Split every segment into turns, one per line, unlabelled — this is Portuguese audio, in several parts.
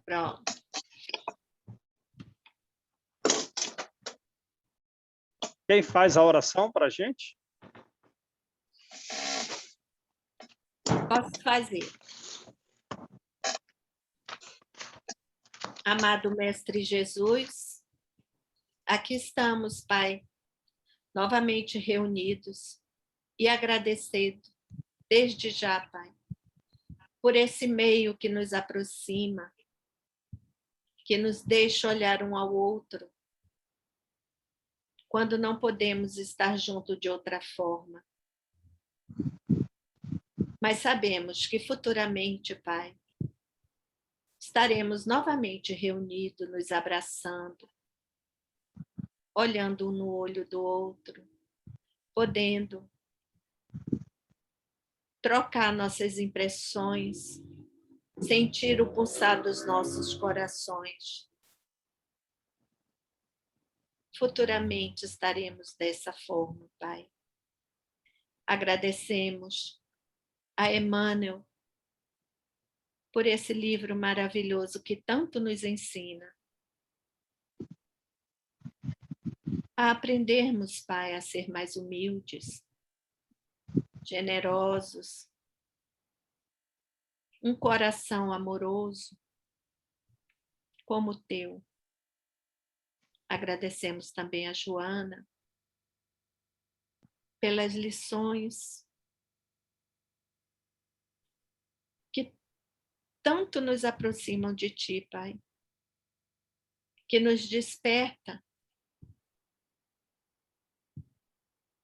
Pronto.
Quem faz a oração para a gente?
Posso fazer. Amado Mestre Jesus, aqui estamos, Pai, novamente reunidos e agradecendo desde já, Pai, por esse meio que nos aproxima, que nos deixa olhar um ao outro, quando não podemos estar junto de outra forma. Mas sabemos que futuramente, Pai, estaremos novamente reunidos, nos abraçando, olhando um no olho do outro, podendo trocar nossas impressões, sentir o pulsar dos nossos corações. Futuramente estaremos dessa forma, Pai. Agradecemos a Emmanuel por esse livro maravilhoso que tanto nos ensina a aprendermos, Pai, a ser mais humildes, generosos, um coração amoroso como o teu. Agradecemos também a Joana pelas lições que tanto nos aproximam de ti, Pai, que nos desperta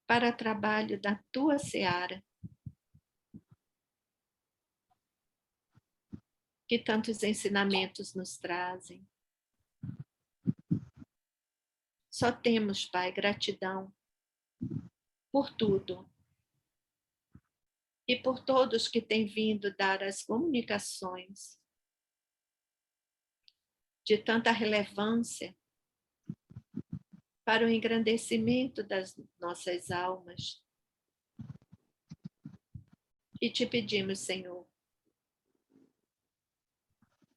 para o trabalho da tua seara, que tantos ensinamentos nos trazem. Só temos, Pai, gratidão por tudo e por todos que têm vindo dar as comunicações de tanta relevância para o engrandecimento das nossas almas. E te pedimos, Senhor,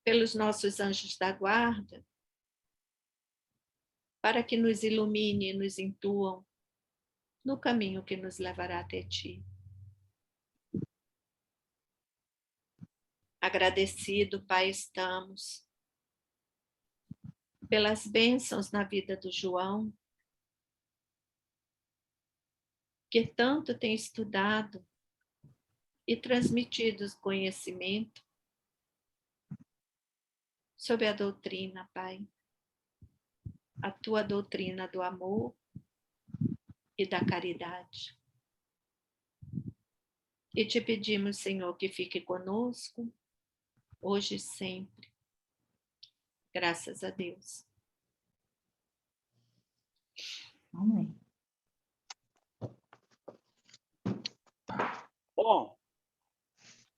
pelos nossos anjos da guarda, para que nos ilumine e nos intuam no caminho que nos levará até ti. Agradecido, Pai, estamos pelas bênçãos na vida do João, que tanto tem estudado e transmitido o conhecimento sobre a doutrina, Pai, a tua doutrina do amor e da caridade. E te pedimos, Senhor, que fique conosco, hoje e sempre. Graças a Deus.
Amém.
Bom,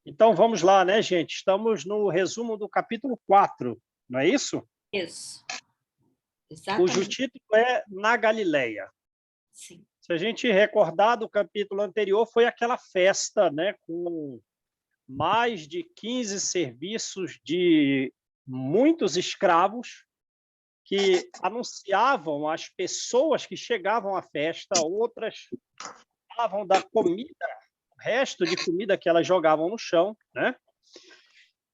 então vamos lá, né, gente? Estamos no resumo do capítulo 4, não é isso?
Isso.
Cujo
Exatamente.
título é Na Galileia.
Sim.
Se a gente recordar do capítulo anterior, foi aquela festa, né, com mais de 15 serviços de muitos escravos que anunciavam às pessoas que chegavam à festa, outras falavam da comida, o resto de comida que elas jogavam no chão, né?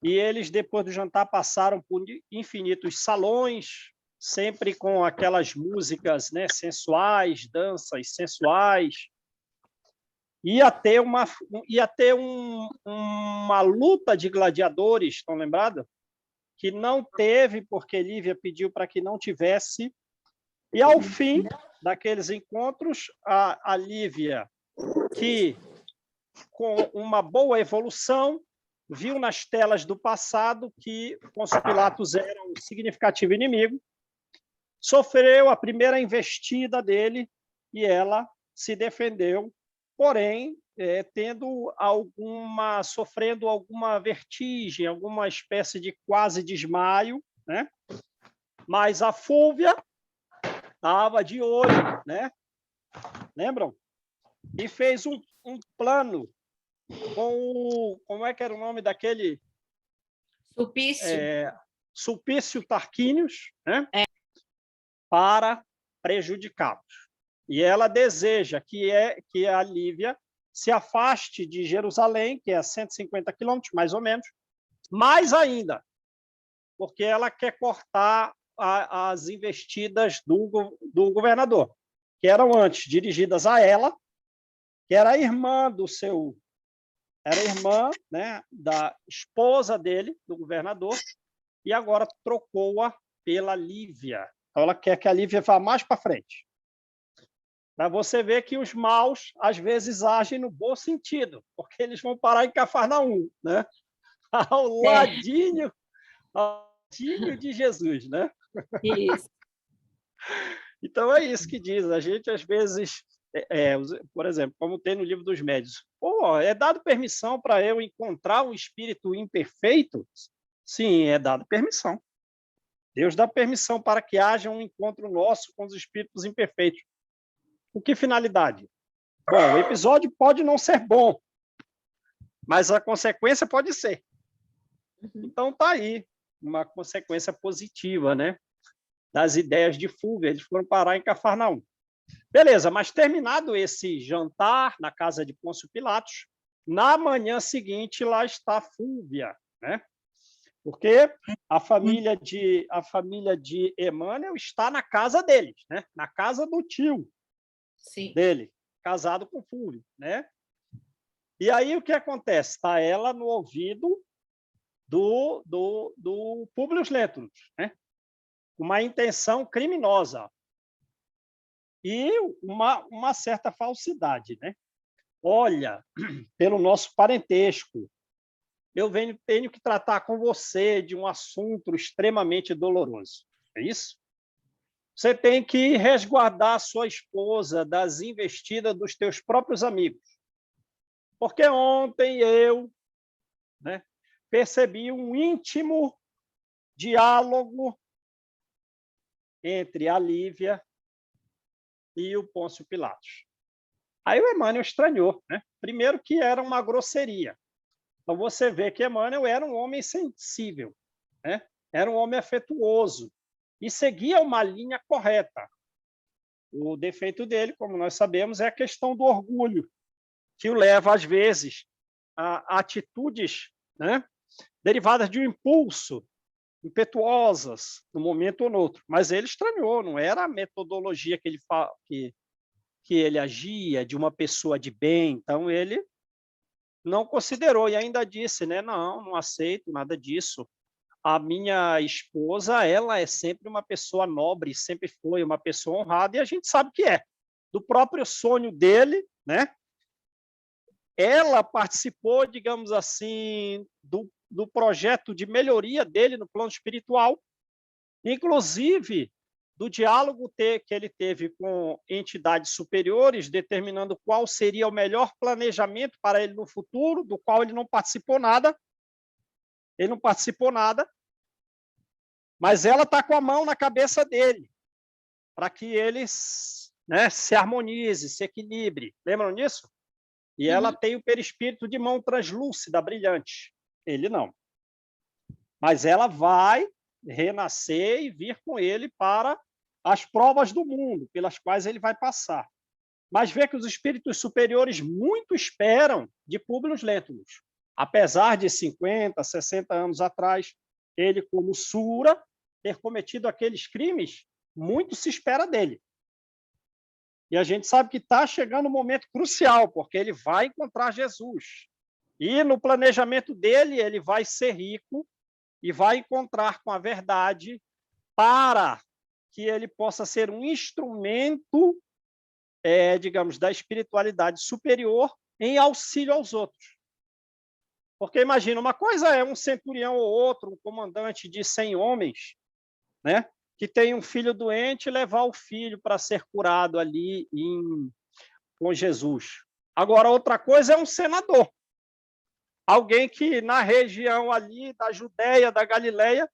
E eles, depois do jantar, passaram por infinitos salões, sempre com aquelas músicas, né, sensuais, danças sensuais. Ia ter uma luta de gladiadores, estão lembrados? Que não teve, porque Lívia pediu para que não tivesse. E, ao fim daqueles encontros, a Lívia, que, com uma boa evolução, viu nas telas do passado que Pôncio Pilatos era um significativo inimigo, sofreu a primeira investida dele e ela se defendeu, porém, sofrendo alguma vertigem, alguma espécie de quase desmaio, né? Mas a Fúvia estava de olho, né? Lembram? E fez um plano com como é que era o nome daquele?
Sulpício.
Sulpício Tarquínios, né, para prejudicá-los. E ela deseja que a Lívia se afaste de Jerusalém, que é a 150 quilômetros, mais ou menos, mais ainda, porque ela quer cortar as investidas do governador, que eram antes dirigidas a ela, que era a irmã era irmã, né, da esposa dele, do governador, e agora trocou-a pela Lívia. Então, ela quer que a Lívia vá mais para frente. Para você ver que os maus, às vezes, agem no bom sentido, porque eles vão parar em Cafarnaum, né? ao ladinho de Jesus, né?
Isso.
Então, é isso que diz. A gente, às vezes, por exemplo, como tem no livro dos Médiuns, é dado permissão para eu encontrar um espírito imperfeito? Sim, é dado permissão. Deus dá permissão para que haja um encontro nosso com os espíritos imperfeitos. Com que finalidade? Bom, o episódio pode não ser bom, mas a consequência pode ser. Então, está aí uma consequência positiva, né, das ideias de Fúvia. Eles foram parar em Cafarnaum. Beleza, mas terminado esse jantar na casa de Pôncio Pilatos, na manhã seguinte, lá está Fúvia, né? Porque a família de Emmanuel está na casa deles, né? Na casa do tio dele, casado com Fúvio, né? E aí o que acontece? Está ela no ouvido do Públio Lentulus, né? Uma intenção criminosa e uma certa falsidade, né? Olha, pelo nosso parentesco, eu tenho que tratar com você de um assunto extremamente doloroso. É isso? Você tem que resguardar sua esposa das investidas dos teus próprios amigos. Porque ontem eu, né, percebi um íntimo diálogo entre a Lívia e o Pôncio Pilatos. Aí o Emmanuel estranhou, né? Primeiro que era uma grosseria. Então você vê que Emmanuel era um homem sensível, né? Era um homem afetuoso e seguia uma linha correta. O defeito dele, como nós sabemos, é a questão do orgulho, que o leva, às vezes, a atitudes, né, derivadas de um impulso, impetuosas, num momento ou no outro. Mas ele estranhou, não era a metodologia que ele agia de uma pessoa de bem. Então, ele não considerou e ainda disse, né, não aceito nada disso. A minha esposa, ela é sempre uma pessoa nobre, sempre foi uma pessoa honrada, e a gente sabe que é. Do próprio sonho dele, né? Ela participou, digamos assim, do projeto de melhoria dele no plano espiritual, inclusive do diálogo que ele teve com entidades superiores, determinando qual seria o melhor planejamento para ele no futuro, do qual ele não participou nada. Ele não participou nada, mas ela está com a mão na cabeça dele, para que ele, né, se harmonize, se equilibre. Lembram disso? E ela tem o perispírito de mão translúcida, brilhante. Ele não. Mas ela vai renascer e vir com ele para as provas do mundo, pelas quais ele vai passar. Mas vê que os espíritos superiores muito esperam de Públio Lentulus. Apesar de 50, 60 anos atrás, ele, como Sura, ter cometido aqueles crimes, muito se espera dele. E a gente sabe que está chegando um momento crucial, porque ele vai encontrar Jesus. E no planejamento dele, ele vai ser rico e vai encontrar com a verdade para que ele possa ser um instrumento, digamos, da espiritualidade superior em auxílio aos outros. Porque imagina, uma coisa é um centurião ou outro, um comandante de 100 homens, né, que tem um filho doente e levar o filho para ser curado ali com Jesus. Agora, outra coisa é um senador. Alguém que na região ali da Judéia, da Galileia,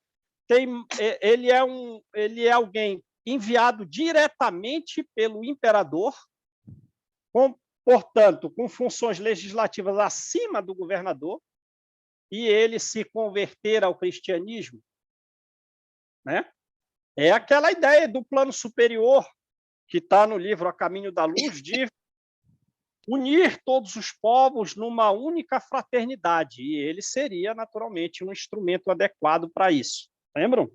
ele é alguém enviado diretamente pelo imperador, portanto, com funções legislativas acima do governador, e ele se converter ao cristianismo, né? É aquela ideia do plano superior que está no livro A Caminho da Luz, de unir todos os povos numa única fraternidade, e ele seria, naturalmente, um instrumento adequado para isso. Lembram?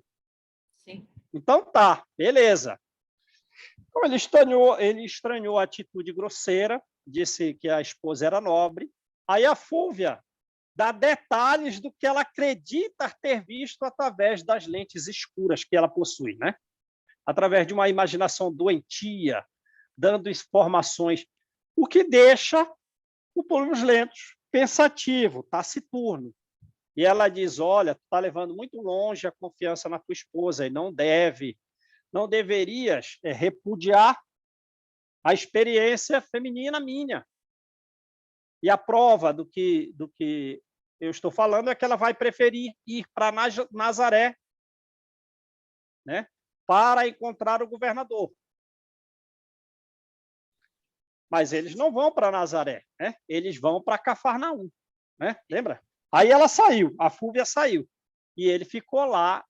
Sim.
Então tá, beleza. Então, ele estranhou a atitude grosseira, disse que a esposa era nobre. Aí a Fúvia dá detalhes do que ela acredita ter visto através das lentes escuras que ela possui, né? Através de uma imaginação doentia, dando informações, o que deixa o Plúmio Lentos pensativo, taciturno. E ela diz, olha, tu está levando muito longe a confiança na tua esposa e não deverias repudiar a experiência feminina minha. E a prova do que eu estou falando é que ela vai preferir ir para Nazaré, né, para encontrar o governador. Mas eles não vão para Nazaré, né? Eles vão para Cafarnaum, né? Lembra? Aí ela saiu, a Fúvia saiu, e ele ficou lá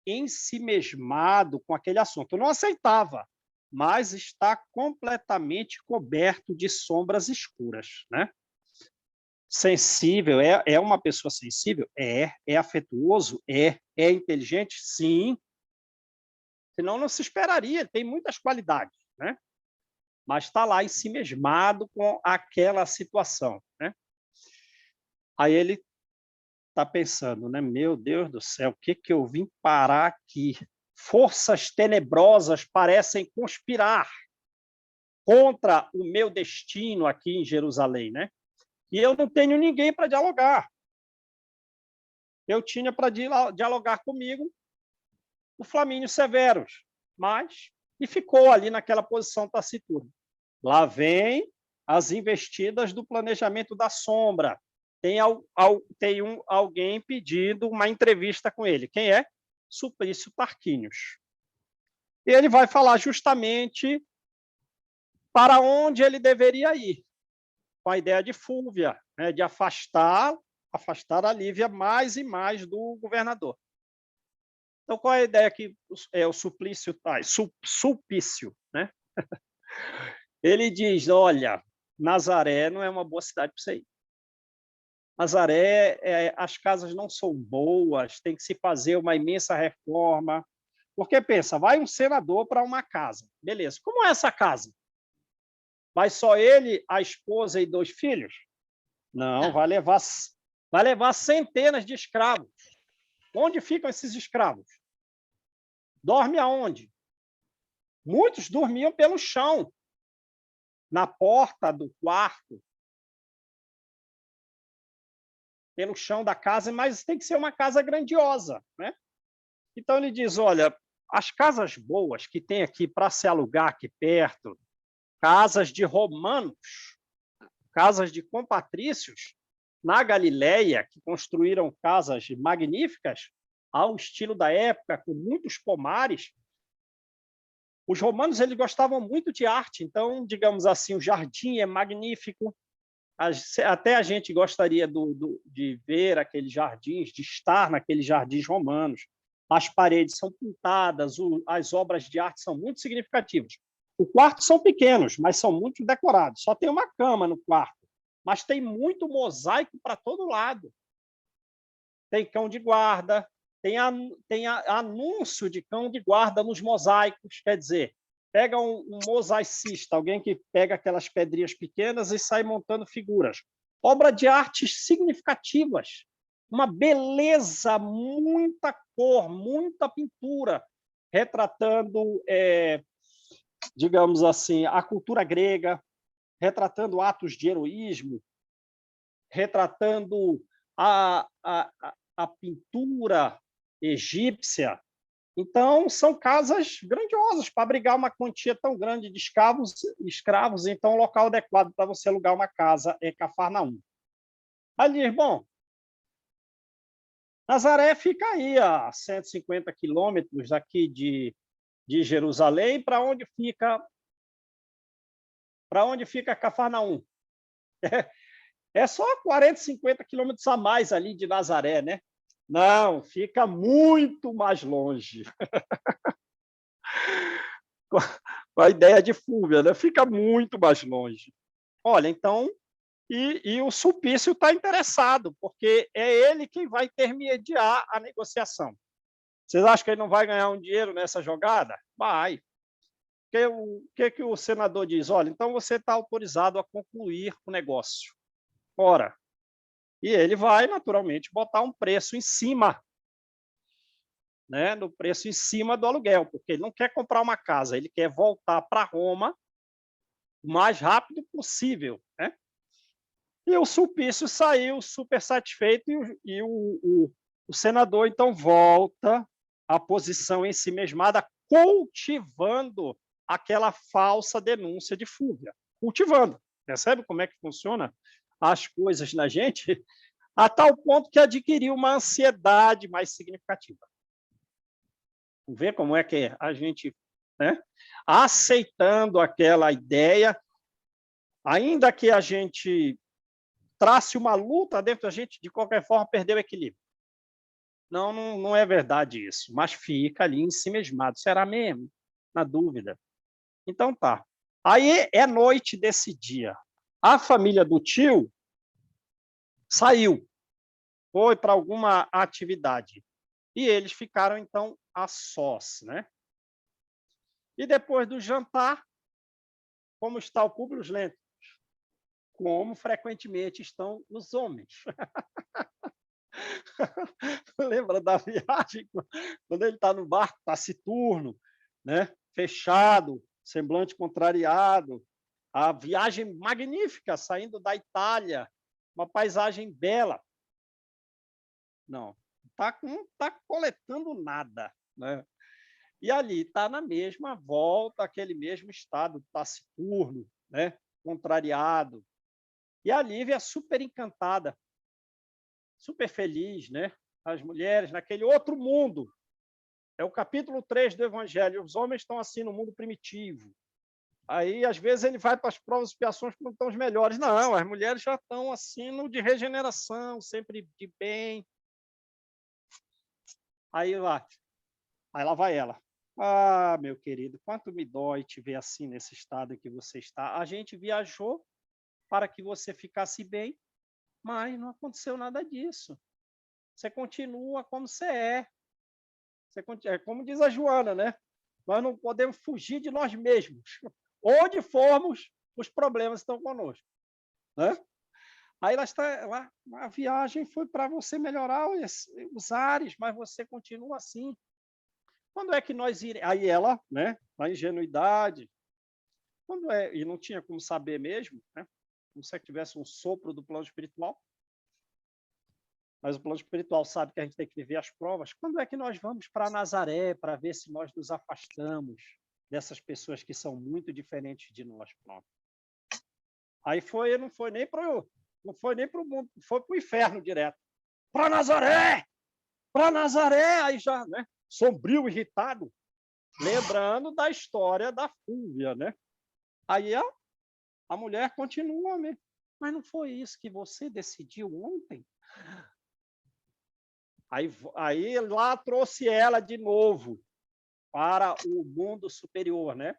ensimesmado com aquele assunto. Não aceitava, mas está completamente coberto de sombras escuras, né? Sensível, é uma pessoa sensível? É afetuoso? É inteligente? Sim. Senão não se esperaria, ele tem muitas qualidades, né? Mas está lá ensimesmado com aquela situação, né? Aí ele está pensando, né? Meu Deus do céu, o que eu vim parar aqui? Forças tenebrosas parecem conspirar contra o meu destino aqui em Jerusalém, né? E eu não tenho ninguém para dialogar. Eu tinha para dialogar comigo o Flamínio Severus, mas e ficou ali naquela posição taciturna. Lá vem as investidas do planejamento da sombra. Tem alguém pedindo uma entrevista com ele. Quem é? Suplício Tarquínios. E ele vai falar justamente para onde ele deveria ir, com a ideia de Fúvia, né, de afastar a Lívia mais e mais do governador. Então, qual é a ideia que o Suplício traz? Sulpício, né? Ele diz, olha, Nazaré não é uma boa cidade para você ir. Nazaré, as casas não são boas, tem que se fazer uma imensa reforma. Porque pensa, vai um senador para uma casa. Beleza, como é essa casa? Vai só ele, a esposa e 2 filhos? Não, vai levar centenas de escravos. Onde ficam esses escravos? Dorme aonde? Muitos dormiam pelo chão, na porta do quarto, pelo chão da casa, mas tem que ser uma casa grandiosa, né? Então ele diz, olha, as casas boas que tem aqui para se alugar aqui perto, casas de romanos, casas de compatrícios, na Galileia, que construíram casas magníficas, ao estilo da época, com muitos pomares. Os romanos eles gostavam muito de arte, então, digamos assim, o jardim é magnífico. Até a gente gostaria de ver aqueles jardins, de estar naqueles jardins romanos. As paredes são pintadas, as obras de arte são muito significativas. Os quartos são pequenos, mas são muito decorados. Só tem uma cama no quarto, mas tem muito mosaico para todo lado. Tem cão de guarda, tem anúncio de cão de guarda nos mosaicos. Quer dizer, pega um mosaicista, alguém que pega aquelas pedrinhas pequenas e sai montando figuras. Obra de artes significativas, uma beleza, muita cor, muita pintura, retratando, digamos assim, a cultura grega, retratando atos de heroísmo, retratando a pintura egípcia. Então, são casas grandiosas para abrigar uma quantia tão grande de escravos. Então, o local adequado para você alugar uma casa é Cafarnaum. Aí diz, bom, Nazaré fica aí a 150 quilômetros aqui de Jerusalém. Para onde fica Cafarnaum? É só 40, 50 quilômetros a mais ali de Nazaré, né? Não, fica muito mais longe. Com a ideia de Fúvia, né? Fica muito mais longe. Olha, então, e o Sulpício está interessado, porque é ele quem vai intermediar a negociação. Vocês acham que ele não vai ganhar um dinheiro nessa jogada? Vai. O que o senador diz? Olha, então você está autorizado a concluir o negócio. Ora, e ele vai, naturalmente, botar um preço em cima, né, no preço em cima do aluguel, porque ele não quer comprar uma casa, ele quer voltar para Roma o mais rápido possível, né? E o Sulpício saiu super satisfeito o senador, então, volta à posição em si mesmada, cultivando aquela falsa denúncia de Fúvia. Cultivando. Percebe como é que funciona as coisas na gente? A tal ponto que adquiriu uma ansiedade mais significativa. Vê como é que a gente, né, aceitando aquela ideia, ainda que a gente trace uma luta dentro da gente, de qualquer forma, perdeu o equilíbrio. Não é verdade isso, mas fica ali em si mesmado. Será mesmo? Na dúvida. Então tá. Aí é noite desse dia. A família do tio saiu, foi para alguma atividade. E eles ficaram, então, a sós, né? E depois do jantar, como está o Públio Lentulus? Como frequentemente estão os homens. Lembra da viagem? Quando ele está no barco taciturno, né? Fechado, semblante contrariado. A viagem magnífica, saindo da Itália, uma paisagem bela. Não está coletando nada, né? E ali está na mesma volta, aquele mesmo estado taciturno, né? Contrariado. E a Lívia é super encantada, super feliz, né? As mulheres naquele outro mundo. É o capítulo 3 do Evangelho. Os homens estão assim no mundo primitivo. Aí, às vezes, ele vai para as provas e expiações que não estão os melhores. Não, as mulheres já estão assim no de regeneração, sempre de bem. Aí lá vai ela. Ah, meu querido, quanto me dói te ver assim nesse estado em que você está. A gente viajou para que você ficasse bem, mas não aconteceu nada disso. Você continua como você é. Como diz a Joana, né? Nós não podemos fugir de nós mesmos. Onde formos, os problemas estão conosco, né? Aí a viagem foi para você melhorar os ares, mas você continua assim. Quando é que nós iremos? Aí ela, né, na ingenuidade, quando é, e não tinha como saber mesmo, né? Como se tivesse um sopro do plano espiritual, mas o plano espiritual sabe que a gente tem que viver as provas. Quando é que nós vamos para Nazaré para ver se nós nos afastamos dessas pessoas que são muito diferentes de nós? Pronto. Aí não foi nem para o mundo, foi para o inferno direto. Para Nazaré! Para Nazaré! Aí já, né? Sombrio, irritado, lembrando da história da Fúvia, né? Aí a mulher continua, né? Mas não foi isso que você decidiu ontem? Aí lá trouxe ela de novo para o mundo superior, né?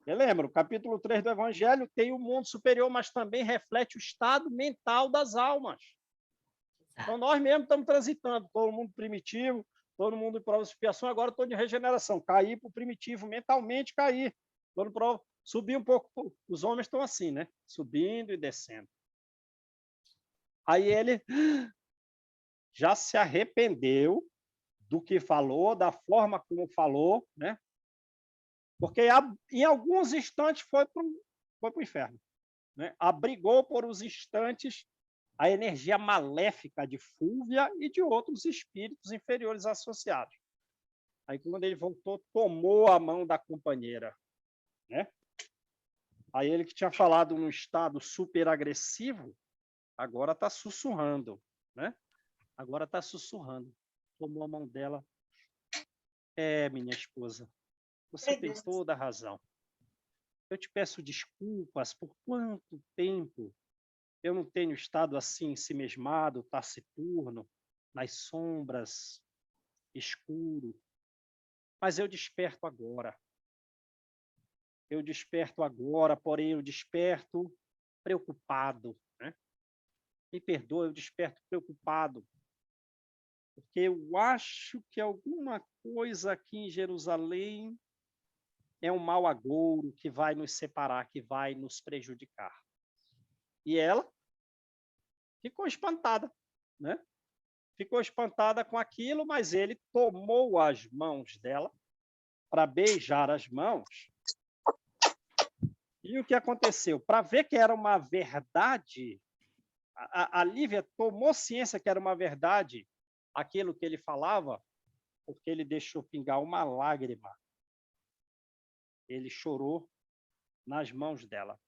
Eu lembro, o capítulo 3 do Evangelho tem o mundo superior, mas também reflete o estado mental das almas. Então, nós mesmos estamos transitando, todo mundo primitivo, todo mundo em prova de expiação, agora estou de regeneração, cair para o primitivo, mentalmente cair, subir um pouco, os homens estão assim, né? Subindo e descendo. Aí ele já se arrependeu do que falou, da forma como falou, né? Porque em alguns instantes foi para o inferno, né? Abrigou por uns instantes a energia maléfica de Fúvia e de outros espíritos inferiores associados. Aí, quando ele voltou, tomou a mão da companheira, né? Aí ele que tinha falado num estado super agressivo, agora está sussurrando, né? Agora está sussurrando. Tomou a mão dela. Minha esposa, você tem toda a razão. Eu te peço desculpas por quanto tempo eu não tenho estado assim, ensimesmado, taciturno. nas sombras, escuro. Mas eu desperto agora. Eu desperto agora, porém eu desperto preocupado, né? Me perdoa, eu desperto preocupado, porque eu acho que alguma coisa aqui em Jerusalém é um mau agouro que vai nos separar, que vai nos prejudicar. E ela ficou espantada, né? Ficou espantada com aquilo, mas ele tomou as mãos dela para beijar as mãos. E o que aconteceu? Para ver que era uma verdade, a Lívia tomou ciência que era uma verdade aquilo que ele falava, porque ele deixou pingar uma lágrima. Ele chorou nas mãos dela.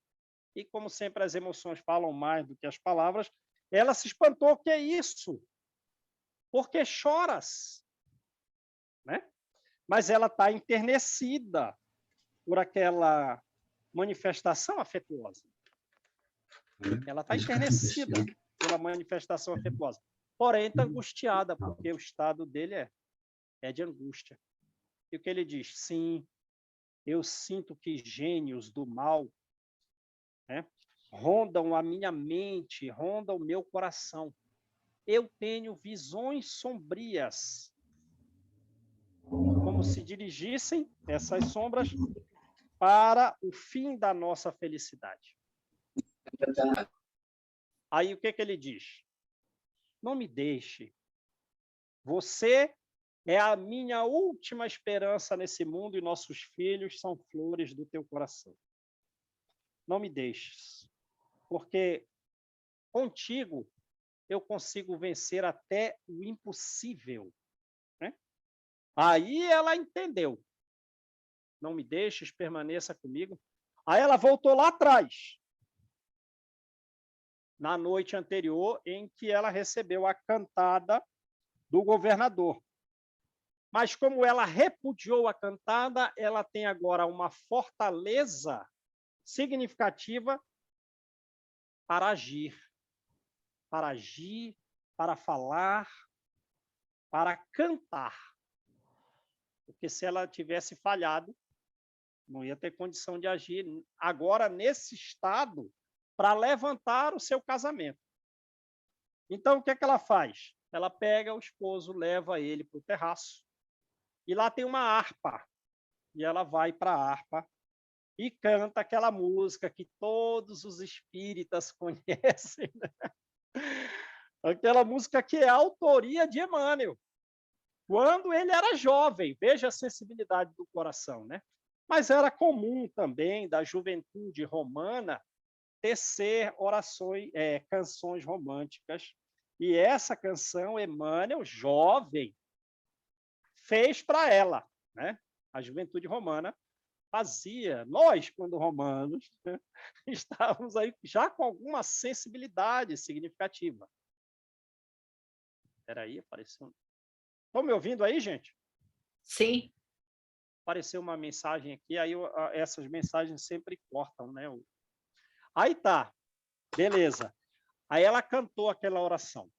E como sempre as emoções falam mais do que as palavras, ela se espantou. O que é isso? Por que choras? Né? Mas ela está enternecida por aquela manifestação afetuosa. Ela está enternecida pela manifestação afetuosa. Porém, está angustiada, porque o estado dele é de angústia. E o que ele diz? Sim, eu sinto que gênios do mal, né, rondam a minha mente, rondam o meu coração. Eu tenho visões sombrias, como se dirigissem essas sombras para o fim da nossa felicidade. Aí o que ele diz? Não me deixe. Você é a minha última esperança nesse mundo e nossos filhos são flores do teu coração. Não me deixes, porque contigo eu consigo vencer até o impossível. Né? Aí ela entendeu. Não me deixes, permaneça comigo. Aí ela voltou lá atrás, na noite anterior, em que ela recebeu a cantada do governador. Mas como ela repudiou a cantada, ela tem agora uma fortaleza significativa para agir, para falar, para cantar. Porque se ela tivesse falhado, não ia ter condição de agir agora nesse estado para levantar o seu casamento. Então, o que é que ela faz? Ela pega o esposo, leva ele para o terraço, e lá tem uma harpa. E ela vai para a harpa e canta aquela música que todos os espíritas conhecem. Né? Aquela música que é a autoria de Emmanuel, quando ele era jovem. Veja a sensibilidade do coração. Né? Mas era comum também da juventude romana tecer orações, canções românticas. E essa canção, Emmanuel, jovem, fez para ela. Né? A juventude romana fazia. Nós, quando romanos, né, estávamos aí já com alguma sensibilidade significativa. Espera aí, apareceu. Estão me ouvindo aí, gente?
Sim.
Apareceu uma mensagem aqui, aí essas mensagens sempre cortam, né? Aí tá, beleza. Aí ela cantou aquela oração,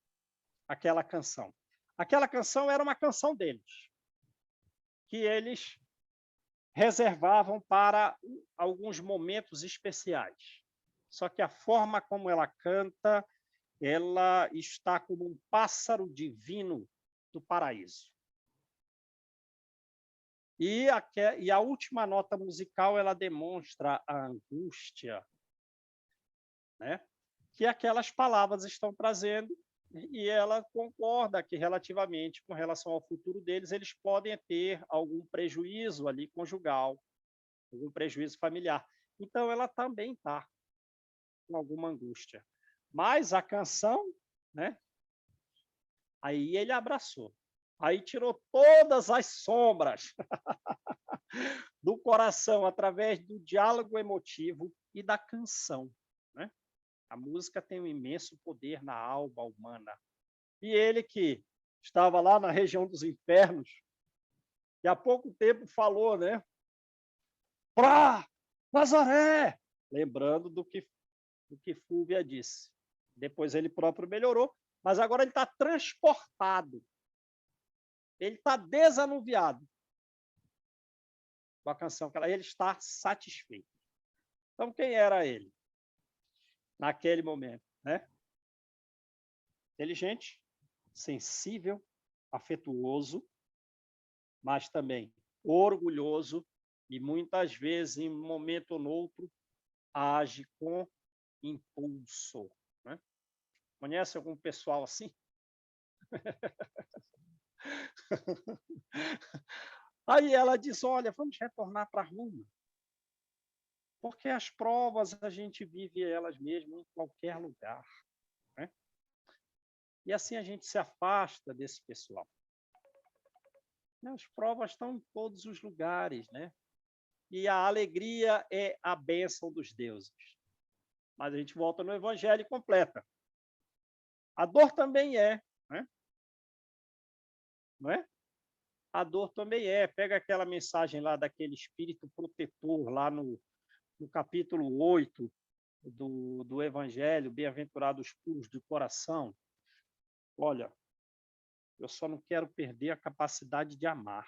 aquela canção. Aquela canção era uma canção deles, que eles reservavam para alguns momentos especiais. Só que a forma como ela canta, ela está como um pássaro divino do paraíso. E a última nota musical, ela demonstra a angústia, né, que aquelas palavras estão trazendo, e ela concorda que, relativamente, com relação ao futuro deles, eles podem ter algum prejuízo ali conjugal, algum prejuízo familiar. Então, ela também está com alguma angústia. Mas a canção, né, aí ele abraçou. Aí tirou todas as sombras do coração através do diálogo emotivo e da canção. Né? A música tem um imenso poder na alma humana. E ele, que estava lá na região dos infernos, e há pouco tempo falou, né? Pra Nazaré! Lembrando do que Fúvia disse. Depois ele próprio melhorou, Mas agora ele está transportado. Ele está desanuviado com a canção que ele está satisfeito. Então, quem era ele naquele momento, né? Inteligente, sensível, afetuoso, mas também orgulhoso e muitas vezes, em um momento ou no outro, age com impulso, né? Conhece algum pessoal assim? Aí ela diz, olha, vamos retornar para Roma, porque as provas a gente vive elas mesmo em qualquer lugar, né? E assim a gente se afasta desse pessoal. As provas estão em todos os lugares, né? E a alegria é a bênção dos deuses. Mas a gente volta no Evangelho e completa. A dor também é, né? Não é? A dor também é. Pega aquela mensagem lá daquele espírito protetor, lá no capítulo 8 do Evangelho, bem-aventurados os puros de coração. Olha, eu só não quero perder a capacidade de amar.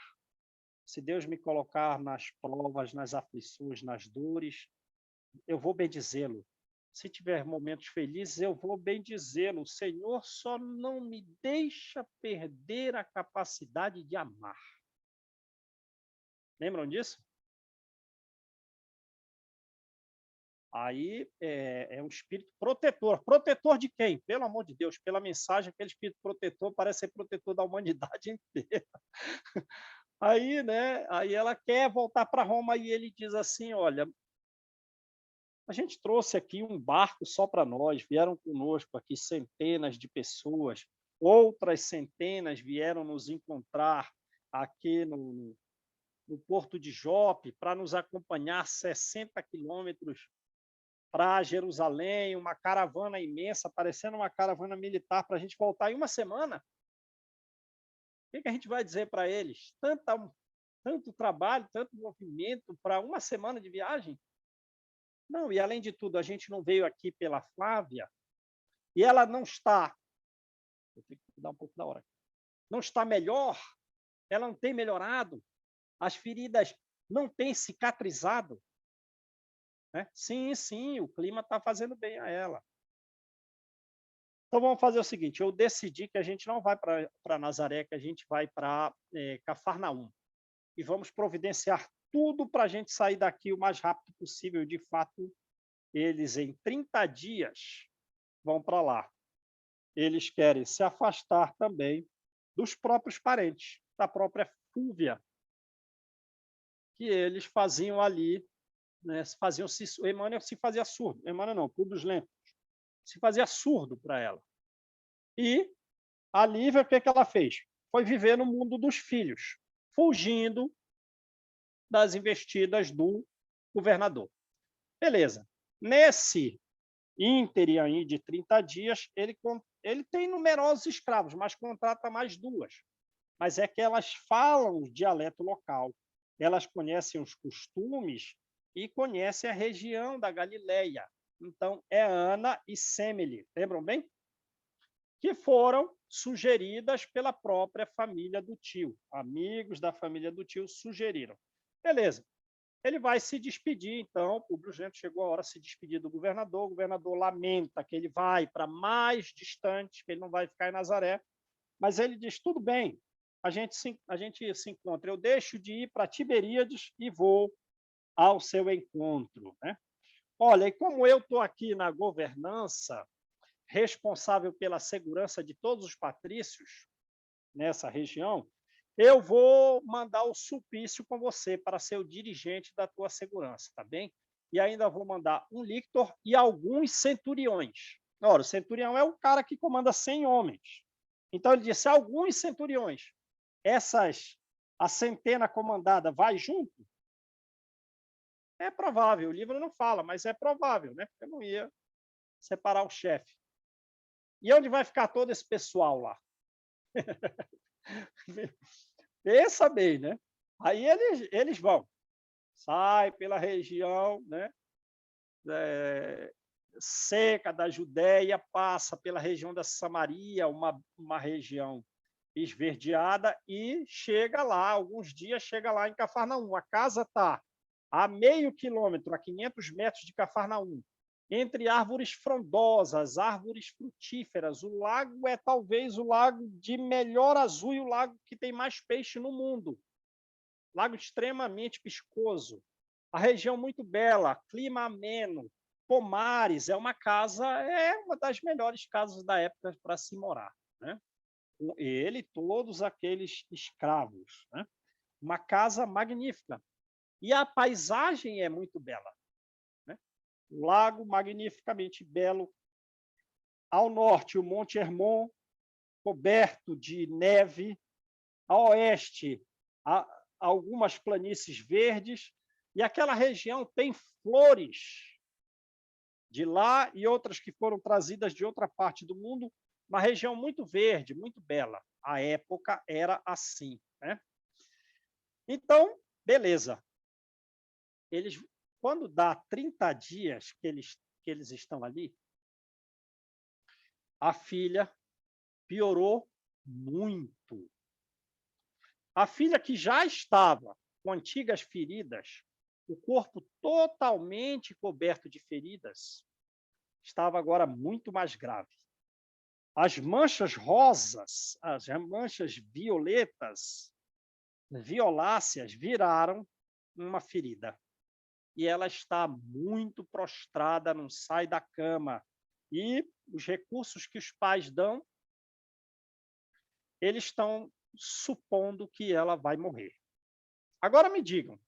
Se Deus me colocar nas provas, nas aflições, nas dores, eu vou bendizê-lo. Se tiver momentos felizes, eu vou bendizê-lo. O Senhor só não me deixa perder a capacidade de amar. Lembram disso? Aí é um espírito protetor. Protetor de quem? Pelo amor de Deus, pela mensagem, aquele espírito protetor parece ser protetor da humanidade inteira. Aí, né? Aí ela quer voltar para Roma e ele diz assim: olha, a gente trouxe aqui um barco só para nós, vieram conosco aqui centenas de pessoas, outras centenas vieram nos encontrar aqui no Porto de Jope para nos acompanhar 60 quilômetros para Jerusalém, uma caravana imensa, parecendo uma caravana militar para a gente voltar em uma semana. O que a gente vai dizer para eles? Tanto trabalho, tanto movimento para uma semana de viagem? Não, e além de tudo, a gente não veio aqui pela Flávia e ela não está, eu tenho que dar um pouco da hora, não está melhor, ela não tem melhorado, as feridas não têm cicatrizado. Né? Sim, o clima está fazendo bem a ela. Então vamos fazer o seguinte, eu decidi que a gente não vai para Nazaré, que a gente vai para Cafarnaum. E vamos providenciar tudo para a gente sair daqui o mais rápido possível. De fato, eles em 30 dias vão para lá. Eles querem se afastar também dos próprios parentes, da própria Fúvia, que eles faziam ali, né, o Emmanuel se fazia surdo, Emmanuel não, Publius Lentulus, se fazia surdo para ela. E a Lívia, o que ela fez? Foi viver no mundo dos filhos, fugindo das investidas do governador. Beleza. Nesse ínterim aí de 30 dias, ele tem numerosos escravos, mas contrata mais 2. Mas é que elas falam o dialeto local, elas conhecem os costumes e conhecem a região da Galileia. Então, é Ana e Semele, lembram bem? Que foram sugeridas pela própria família do tio. Amigos da família do tio sugeriram. Beleza. Ele vai se despedir, então, o Públio Gento chegou a hora de se despedir do governador, o governador lamenta que ele vai para mais distante, que ele não vai ficar em Nazaré, mas ele diz, tudo bem, a gente se encontra, eu deixo de ir para Tiberíades e vou ao seu encontro. Né? Olha, e como eu estou aqui na governança, responsável pela segurança de todos os patrícios nessa região, eu vou mandar o Sulpício com você para ser o dirigente da tua segurança, tá bem? E ainda vou mandar um lictor e alguns centuriões. Ora, o centurião é o cara que comanda 100 homens. Então, ele disse, alguns centuriões. A centena comandada vai junto? É provável, o livro não fala, mas é provável, né? Porque eu não ia separar o chefe. E onde vai ficar todo esse pessoal lá? Pensa bem, né? Aí eles vão, sai pela região, né? seca da Judéia, passa pela região da Samaria, uma região esverdeada, e chega lá, alguns dias chega lá em Cafarnaum. A casa está a meio quilômetro, a 500 metros de Cafarnaum, entre árvores frondosas, árvores frutíferas. O lago é talvez o lago de melhor azul e o lago que tem mais peixe no mundo. Lago extremamente piscoso. A região muito bela, clima ameno, pomares, é uma das melhores casas da época para se morar, né? Ele e todos aqueles escravos, né? Uma casa magnífica. E a paisagem é muito bela, né? O lago magnificamente belo. Ao norte, o Monte Hermon, coberto de neve. A oeste, algumas planícies verdes. E aquela região tem flores de lá e outras que foram trazidas de outra parte do mundo. Uma região muito verde, muito bela. A época era assim, né? Então, beleza. Eles, quando dá 30 dias que eles estão ali, a filha piorou muito. A filha, que já estava com antigas feridas, o corpo totalmente coberto de feridas, estava agora muito mais grave. As manchas rosas, as manchas violetas, violáceas, viraram uma ferida. E ela está muito prostrada, não sai da cama. E os recursos que os pais dão, eles estão supondo que ela vai morrer. Agora me digam,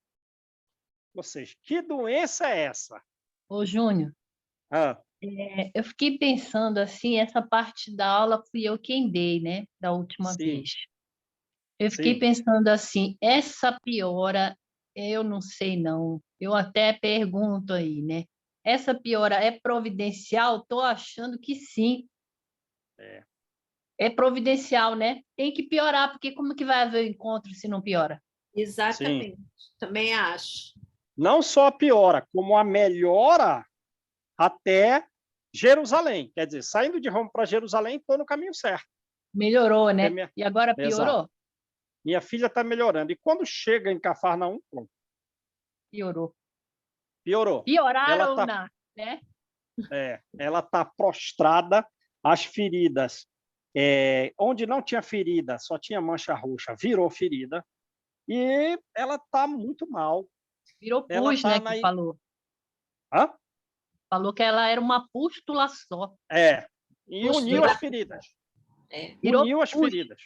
vocês, que doença é essa?
Ô, Júnior,
Ah,
eu fiquei pensando assim, essa parte da aula fui eu quem dei, né, da última
sim,
vez. Eu fiquei
sim.
pensando assim, essa piora, eu não sei não. Eu até pergunto aí, né? Essa piora é providencial? Estou achando que sim.
É,
É providencial, né? Tem que piorar, porque como que vai haver encontro se não piora?
sim.
Exatamente. Também acho.
Não só a piora, como a melhora até Jerusalém. Quer dizer, saindo de Roma para Jerusalém, estou no caminho certo.
Melhorou,
É
né?
minha...
E agora
Exato.
piorou?
Minha filha está melhorando. E quando chega em Cafarnaum, pronto,
Piorou.
piorou. Ela
Pioraram,
está
né?
ela tá prostrada, as feridas, onde não tinha ferida, só tinha mancha roxa, virou ferida, e ela está muito mal.
Virou
Ela
pus,
está
né,
na...
que falou.
Hã?
Falou que ela era uma pústula só.
E uniu as
Pústula.
feridas.
É.
Virou
Uniu as
pus,
feridas.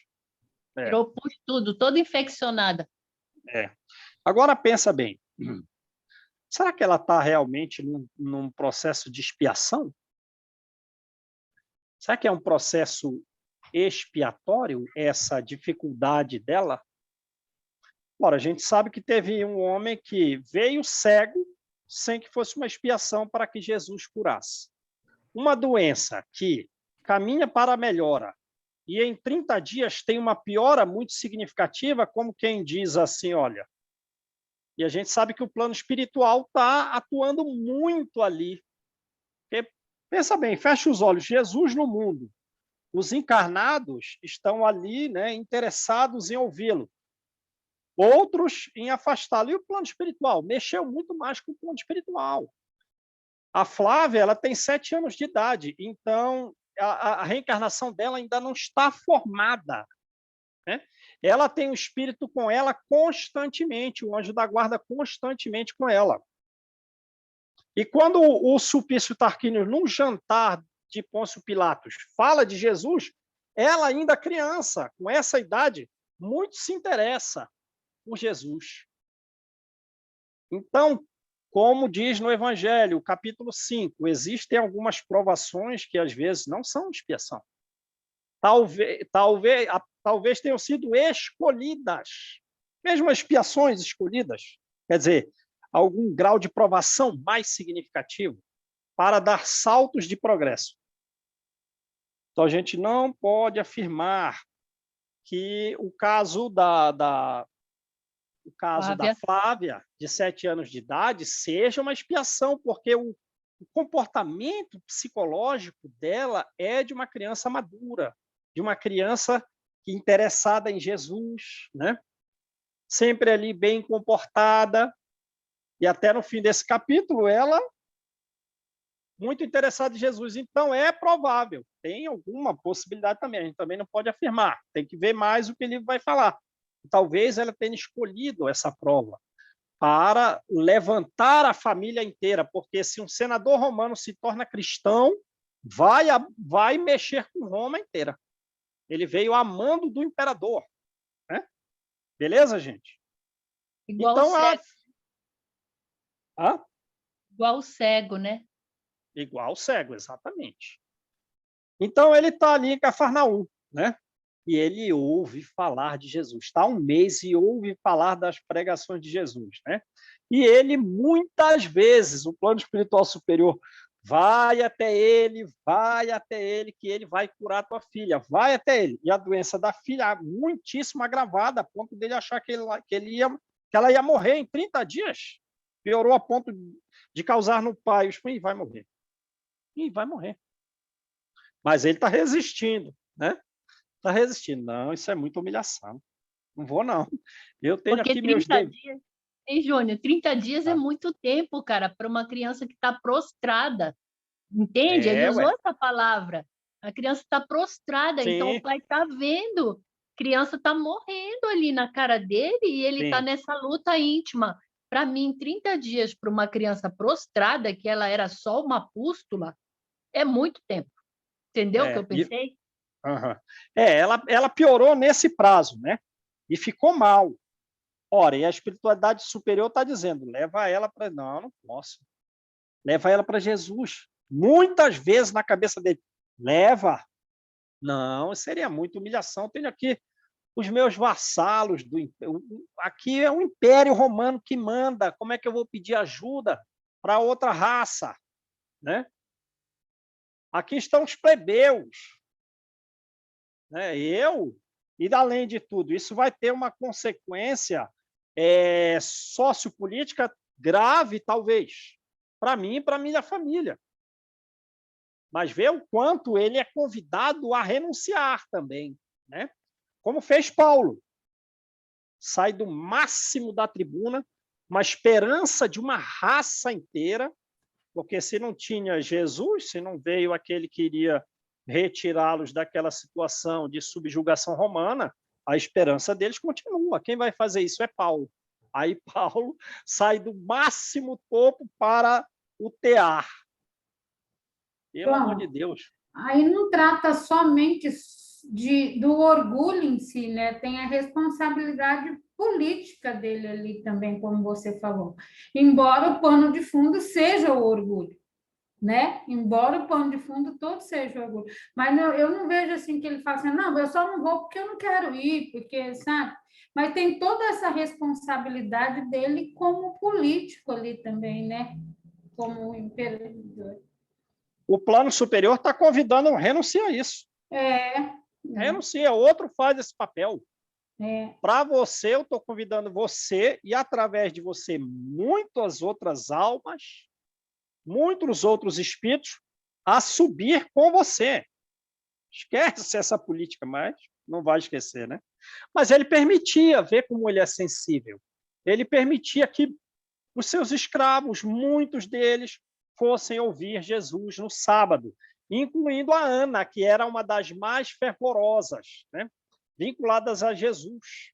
É,
virou pus tudo, toda infeccionada.
é. Agora pensa bem. Será que ela está realmente num processo de expiação? Será que é um processo expiatório, essa dificuldade dela? Ora, a gente sabe que teve um homem que veio cego sem que fosse uma expiação para que Jesus curasse. Uma doença que caminha para a melhora e em 30 dias tem uma piora muito significativa, como quem diz assim, olha, e a gente sabe que o plano espiritual está atuando muito ali. Porque, pensa bem, fecha os olhos, Jesus no mundo, os encarnados estão ali, né, interessados em ouvi-lo. Outros em afastá-lo. E o plano espiritual? Mexeu muito mais com o plano espiritual. A Flávia, ela tem 7 anos de idade, então a reencarnação dela ainda não está formada, né? Ela tem o espírito com ela constantemente, o anjo da guarda constantemente com ela. E quando o Sulpício Tarquínio, num jantar de Pôncio Pilatos, fala de Jesus, ela ainda criança, com essa idade, muito se interessa por Jesus. Então, como diz no Evangelho, capítulo 5, existem algumas provações que às vezes não são expiação. Talvez tenham sido escolhidas, mesmo expiações escolhidas, quer dizer, algum grau de provação mais significativo para dar saltos de progresso. Então, a gente não pode afirmar que o caso da Flávia, de 7 anos de idade, seja uma expiação, porque o comportamento psicológico dela é de uma criança madura, de uma criança interessada em Jesus, né? Sempre ali bem comportada, e até no fim desse capítulo, ela muito interessada em Jesus. Então, é provável, tem alguma possibilidade também, a gente também não pode afirmar, tem que ver mais o que ele vai falar. Talvez ela tenha escolhido essa prova para levantar a família inteira, porque se um senador romano se torna cristão, vai mexer com Roma inteira. Ele veio amando do imperador, né? Beleza, gente?
Igual o
Então,
cego,
Hã?
igual o cego, né?
Igual cego, exatamente. Então, ele está ali em Cafarnaum, né? E ele ouve falar de Jesus. Está um mês e ouve falar das pregações de Jesus, né? E ele, muitas vezes, o plano espiritual superior vai até ele, que ele vai curar a tua filha, vai até ele. E a doença da filha, muitíssimo agravada, a ponto dele achar que ela ia morrer em 30 dias. Piorou a ponto de causar no pai, e vai morrer. E vai morrer. Mas ele está resistindo, né? Está resistindo. Não, isso é muita humilhação. Não vou, não. Eu tenho
Porque
aqui meus
30
dedos.
dias, hein, Júnior? 30 dias é
Tá.
muito tempo, cara, para uma criança que está prostrada. Entende? Ele usou
Ué.
essa palavra. A criança está prostrada, então o
Sim,
pai está vendo. A criança está morrendo ali na cara dele e ele está
sim.
nessa luta íntima. Para mim, 30 dias para uma criança prostrada, que ela era só uma pústula, é muito tempo. Entendeu o que eu
É,
pensei?
aham. Ela piorou nesse prazo, né? E ficou mal. Ora, e a espiritualidade superior está dizendo, leva ela para... Não, não posso. Leva ela para Jesus. Muitas vezes na cabeça dele, leva. Não, seria muita humilhação. Tenho aqui os meus vassalos. Aqui é um império romano que manda. Como é que eu vou pedir ajuda para outra raça? Né? Aqui estão os plebeus. Né? E além de tudo, isso vai ter uma consequência sociopolítica grave, talvez, para mim e para minha família. Mas vê o quanto ele é convidado a renunciar também, né? Como fez Paulo. Sai do máximo da tribuna, uma esperança de uma raça inteira, porque se não tinha Jesus, se não veio aquele que iria retirá-los daquela situação de subjugação romana, a esperança deles continua. Quem vai fazer isso é Paulo. Aí Paulo sai do máximo topo para o tear. Pelo amor de
Bom,
Deus.
aí não trata somente do orgulho em si, né? Tem a responsabilidade política dele ali também, como você falou. Embora o pano de fundo seja o orgulho, né? Embora o pano de fundo todo seja o orgulho. Mas eu não vejo assim que ele fala assim, não, eu só não vou porque eu não quero ir, porque, sabe? Mas tem toda essa responsabilidade dele como político ali também, né? Como imperador.
O plano superior está convidando a renunciar a isso. Renuncia, outro faz esse papel. Para você, eu estou convidando você e, através de você, muitas outras almas, muitos outros espíritos, a subir com você. Esquece essa política, mas não vai esquecer, né? Mas ele permitia, ver como ele é sensível. Ele permitia que os seus escravos, muitos deles, fossem ouvir Jesus no sábado, incluindo a Ana, que era uma das mais fervorosas, né? Vinculadas a Jesus.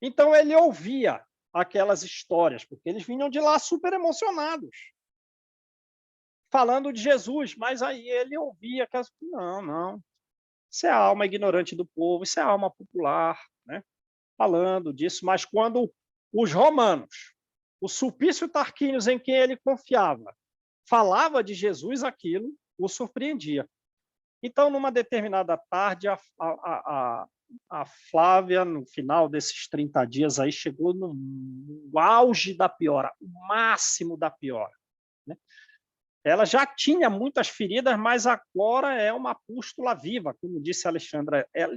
Então, ele ouvia aquelas histórias, porque eles vinham de lá super emocionados, falando de Jesus, mas aí ele ouvia aquelas... Não, isso é a alma ignorante do povo, isso é a alma popular, né? Falando disso, mas quando os romanos, o Sulpício Tarquínios, em quem ele confiava, falava de Jesus, aquilo o surpreendia. Então, numa determinada tarde, a Flávia, no final desses 30 dias, aí chegou no auge da piora, o máximo da piora, né? Ela já tinha muitas feridas, mas agora é uma pústula viva, como disse a Alexandra. Ela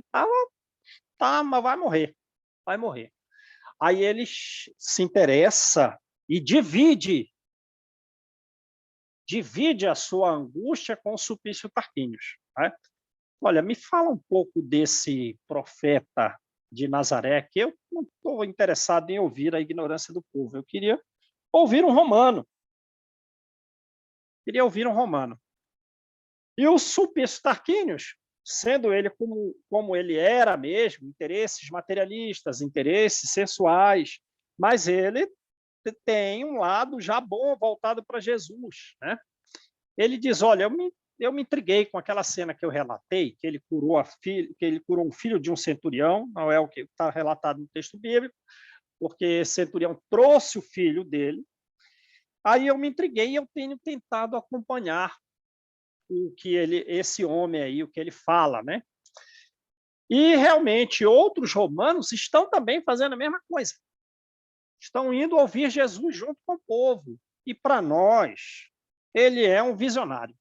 mas vai morrer, vai morrer. Aí ele se interessa e divide divide a sua angústia com Sulpício Tarquínios, né? Olha, me fala um pouco desse profeta de Nazaré, que eu não estou interessado em ouvir a ignorância do povo, eu queria ouvir um romano. Queria ouvir um romano. E o Sulpício Tarquínios, sendo ele como ele era mesmo, interesses materialistas, interesses sensuais, mas ele tem um lado já bom voltado para Jesus, né? Ele diz, olha, eu me intriguei com aquela cena que eu relatei, que ele curou um filho de um centurião, não é o que está relatado no texto bíblico, porque esse centurião trouxe o filho dele. Aí eu me intriguei e eu tenho tentado acompanhar o que esse homem aí, o que ele fala, né? E realmente outros romanos estão também fazendo a mesma coisa. Estão indo ouvir Jesus junto com o povo. E para nós, ele é um visionário.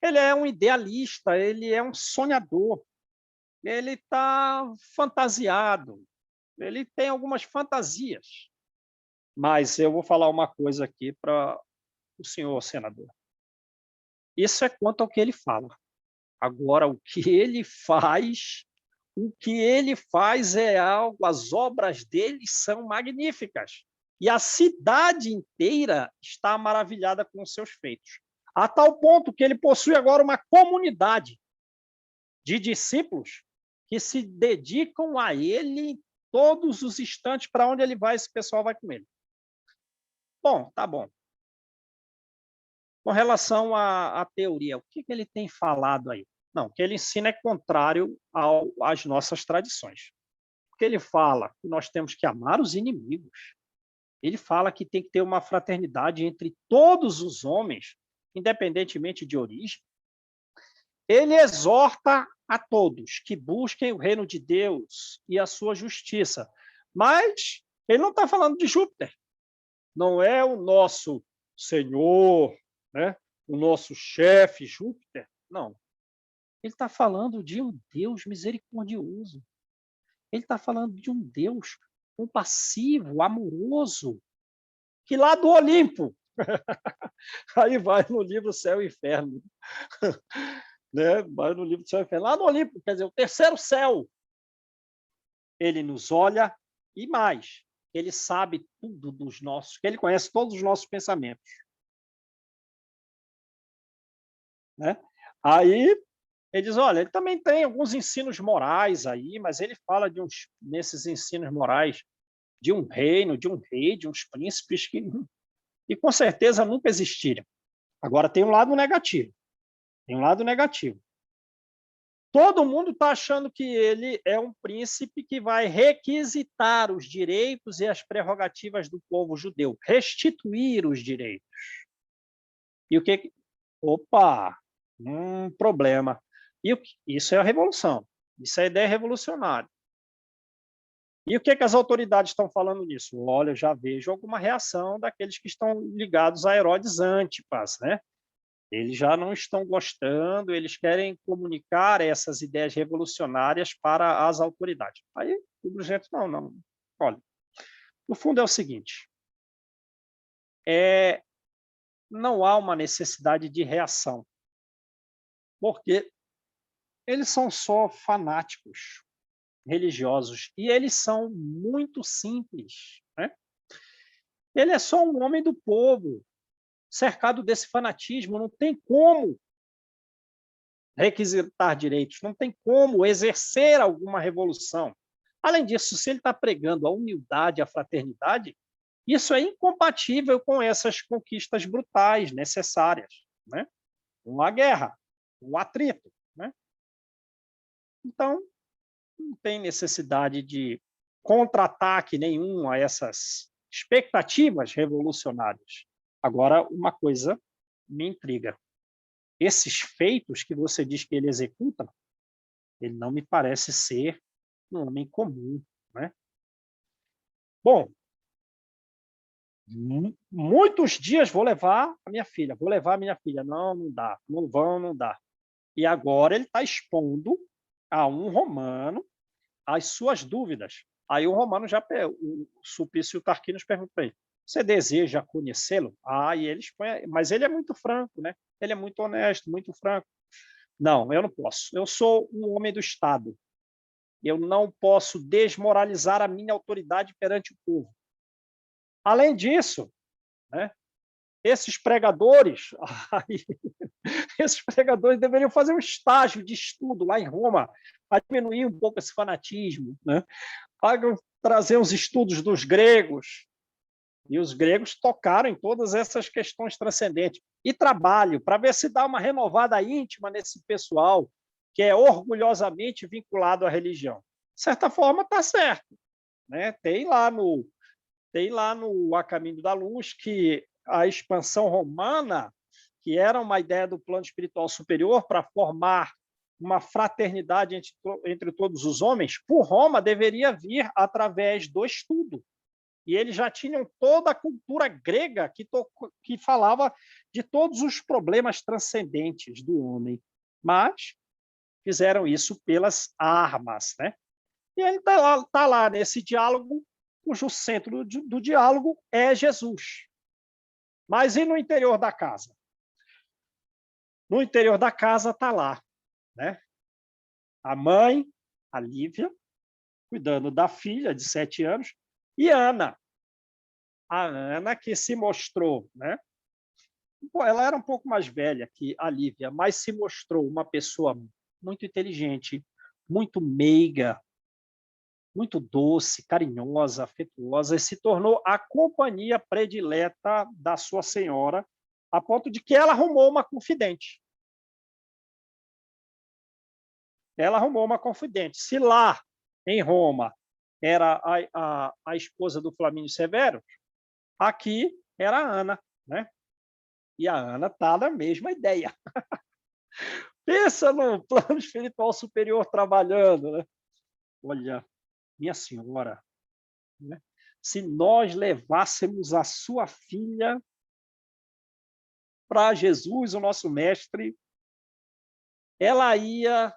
Ele é um idealista, ele é um sonhador. Ele está fantasiado. Ele tem algumas fantasias. Mas eu vou falar uma coisa aqui para o senhor senador. Isso é quanto ao que ele fala. Agora, o que ele faz é algo, as obras dele são magníficas. E a cidade inteira está maravilhada com os seus feitos. A tal ponto que ele possui agora uma comunidade de discípulos que se dedicam a ele em todos os instantes. Para onde ele vai, esse pessoal vai com ele. Bom, tá bom. Com relação à teoria, o que ele tem falado aí? Não, o que ele ensina é contrário às nossas tradições. Porque ele fala que nós temos que amar os inimigos. Ele fala que tem que ter uma fraternidade entre todos os homens, independentemente de origem. Ele exorta a todos que busquem o reino de Deus e a sua justiça. Mas ele não está falando de Júpiter. Não é o nosso senhor, né? O nosso chefe Júpiter. Não. Ele está falando de um Deus misericordioso. Ele está falando de um Deus compassivo, amoroso, que lá do Olimpo, aí vai no livro Céu e Inferno, né? Vai no livro Céu e Inferno, lá no Olimpo, quer dizer, o terceiro céu, ele nos olha e mais, ele sabe tudo dos nossos, ele conhece todos os nossos pensamentos, né? Aí ele diz, olha, ele também tem alguns ensinos morais aí, mas ele fala nesses ensinos morais de um reino, de um rei, de uns príncipes que com certeza nunca existiram. Agora tem um lado negativo. Tem um lado negativo. Todo mundo está achando que ele é um príncipe que vai requisitar os direitos e as prerrogativas do povo judeu, restituir os direitos. E o que? Opa, problema. Isso é a revolução. Isso é a ideia revolucionária. E o que as autoridades estão falando nisso? Olha, eu já vejo alguma reação daqueles que estão ligados a Herodes Antipas, né? Eles já não estão gostando, eles querem comunicar essas ideias revolucionárias para as autoridades. Aí, o gente, não. Olha, no fundo é o seguinte, não há uma necessidade de reação, porque eles são só fanáticos religiosos e eles são muito simples, né? Ele é só um homem do povo, cercado desse fanatismo, não tem como requisitar direitos, não tem como exercer alguma revolução. Além disso, se ele está pregando a humildade, a fraternidade, isso é incompatível com essas conquistas brutais necessárias, né? Com a guerra, com o atrito, né? Então, não tem necessidade de contra-ataque nenhum a essas expectativas revolucionárias. Agora, uma coisa me intriga. Esses feitos que você diz que ele executa, ele não me parece ser um homem comum, né? Bom, muitos dias vou levar a minha filha. Não dá. Não dá. E agora ele está expondo a um romano as suas dúvidas. Aí o romano o Sulpício Tarquínios pergunta para ele, Você deseja conhecê-lo? E mas ele é muito franco, né? Ele é muito honesto, muito franco. Não, eu não posso. Eu sou um homem do Estado. Eu não posso desmoralizar a minha autoridade perante o povo. Além disso, né, esses pregadores, esses pregadores deveriam fazer um estágio de estudo lá em Roma, para diminuir um pouco esse fanatismo, né? Para trazer os estudos dos gregos. E os gregos tocaram em todas essas questões transcendentes. E trabalho, para ver se dá uma renovada íntima nesse pessoal que é orgulhosamente vinculado à religião. De certa forma, está certo. Né? Tem lá no A Caminho da Luz que a expansão romana, que era uma ideia do plano espiritual superior para formar uma fraternidade entre todos os homens, por Roma deveria vir através do estudo. E eles já tinham toda a cultura grega que falava de todos os problemas transcendentes do homem. Mas fizeram isso pelas armas. Né? E ele está lá nesse diálogo, cujo centro do diálogo é Jesus. Mas e no interior da casa? No interior da casa está lá, né? A mãe, a Lívia, cuidando da filha de 7 anos, e Ana. A Ana que se mostrou, né? Ela era um pouco mais velha que a Lívia, mas se mostrou uma pessoa muito inteligente, muito meiga, muito doce, carinhosa, afetuosa, e se tornou a companhia predileta da sua senhora, a ponto de que ela arrumou uma confidente. Ela arrumou uma confidente. Se lá, em Roma, era a esposa do Flamínio Severo, aqui era a Ana, né? E a Ana está na mesma ideia. Pensa no plano espiritual superior trabalhando, né? Olha, minha senhora, né? Se nós levássemos a sua filha para Jesus, o nosso mestre, ela ia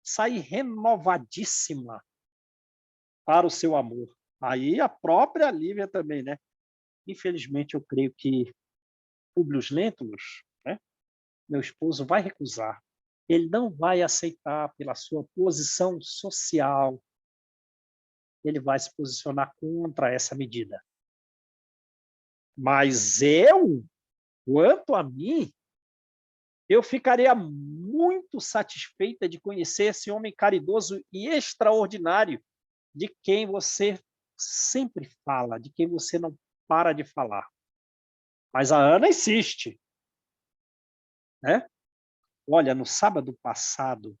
sair renovadíssima para o seu amor. Aí a própria Lívia também, né? Infelizmente, eu creio que Públio Lentulus, né, meu esposo, vai recusar. Ele não vai aceitar pela sua posição social. Ele vai se posicionar contra essa medida. Mas eu, quanto a mim, eu ficaria muito satisfeita de conhecer esse homem caridoso e extraordinário de quem você sempre fala, de quem você não para de falar. Mas a Ana insiste. Né? Olha, no sábado passado,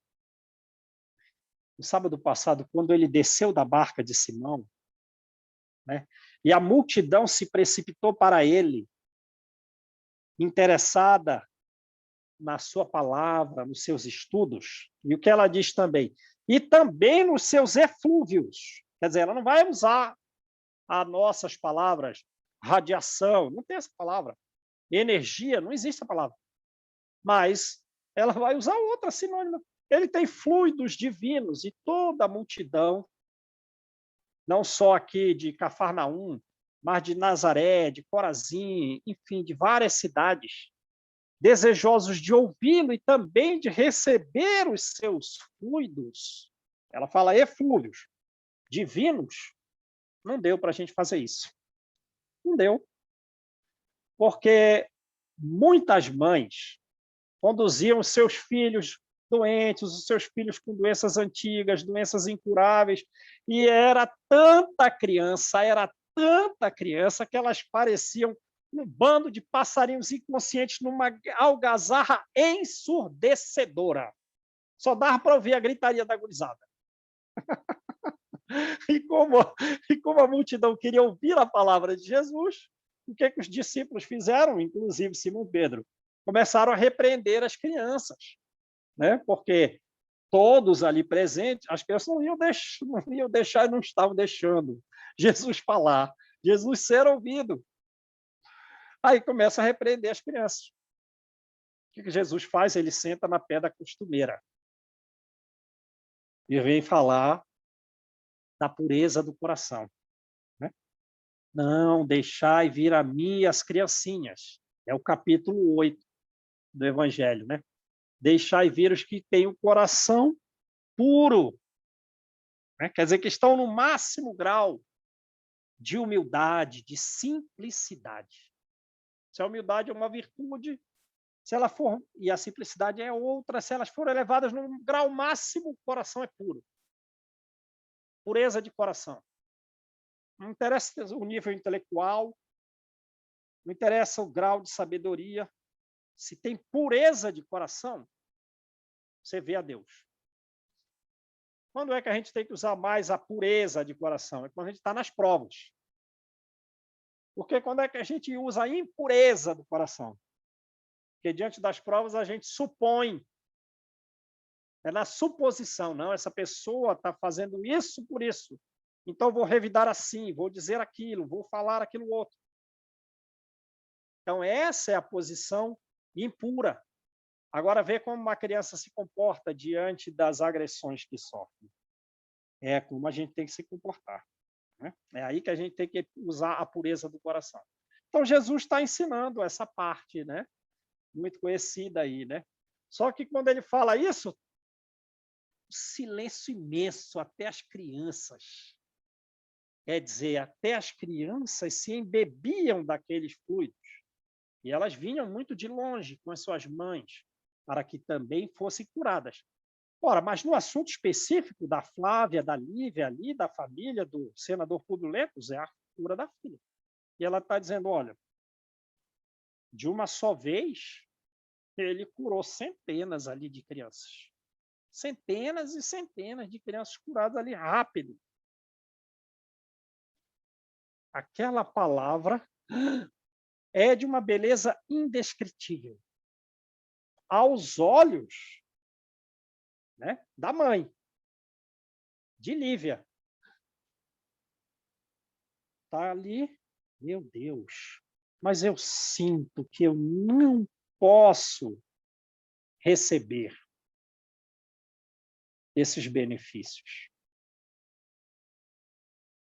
quando ele desceu da barca de Simão, né, e a multidão se precipitou para ele, interessada na sua palavra, nos seus estudos, e o que ela diz também, e também nos seus eflúvios. Quer dizer, ela não vai usar as nossas palavras, radiação, não tem essa palavra. Energia, não existe a palavra. Mas ela vai usar outra sinônima. Ele tem fluidos divinos e toda a multidão, não só aqui de Cafarnaum, mas de Nazaré, de Corazim, enfim, de várias cidades, desejosos de ouvi-lo e também de receber os seus fluidos. Ela fala eflúvios, divinos. Não deu para a gente fazer isso. Não deu. Porque muitas mães conduziam os seus filhos doentes, os seus filhos com doenças antigas, doenças incuráveis, e era tanta criança que elas pareciam um bando de passarinhos inconscientes numa algazarra ensurdecedora. Só dava para ouvir a gritaria da gurizada. E como a multidão queria ouvir a palavra de Jesus, o que os discípulos fizeram, inclusive Simão Pedro? Começaram a repreender as crianças, né? Porque todos ali presentes, as crianças não iam deixar e não estavam deixando Jesus falar, Jesus ser ouvido. Aí começa a repreender as crianças. O que Jesus faz? Ele senta na pedra costumeira e vem falar da pureza do coração. Né? Não, deixai vir a mim as criancinhas. É o capítulo 8 do Evangelho, né? Deixai vir os que têm o coração puro, né? Quer dizer, que estão no máximo grau de humildade, de simplicidade. Se a humildade é uma virtude, se ela for, e a simplicidade é outra, se elas forem elevadas no grau máximo, o coração é puro. Pureza de coração. Não interessa o nível intelectual, não interessa o grau de sabedoria. Se tem pureza de coração, você vê a Deus. Quando é que a gente tem que usar mais a pureza de coração? É quando a gente está nas provas. Porque quando é que a gente usa a impureza do coração? Porque diante das provas a gente supõe. É na suposição, não, essa pessoa está fazendo isso por isso. Então vou revidar assim, vou dizer aquilo, vou falar aquilo outro. Então essa é a posição impura. Agora vê como uma criança se comporta diante das agressões que sofre. É como a gente tem que se comportar, né? É aí que a gente tem que usar a pureza do coração. Então Jesus está ensinando essa parte, né? Muito conhecida aí, né? Só que quando ele fala isso, silêncio imenso até as crianças. Quer dizer, até as crianças se embebiam daqueles fluidos. E elas vinham muito de longe com as suas mães, para que também fossem curadas. Ora, mas no assunto específico da Flávia, da Lívia ali, da família do senador Publio Lentulus, é a cura da filha. E ela está dizendo, olha, de uma só vez, ele curou centenas ali de crianças. Centenas e centenas de crianças curadas ali rápido. Aquela palavra é de uma beleza indescritível. Aos olhos, né, da mãe, de Lívia. Está ali, meu Deus, mas eu sinto que eu não posso receber esses benefícios.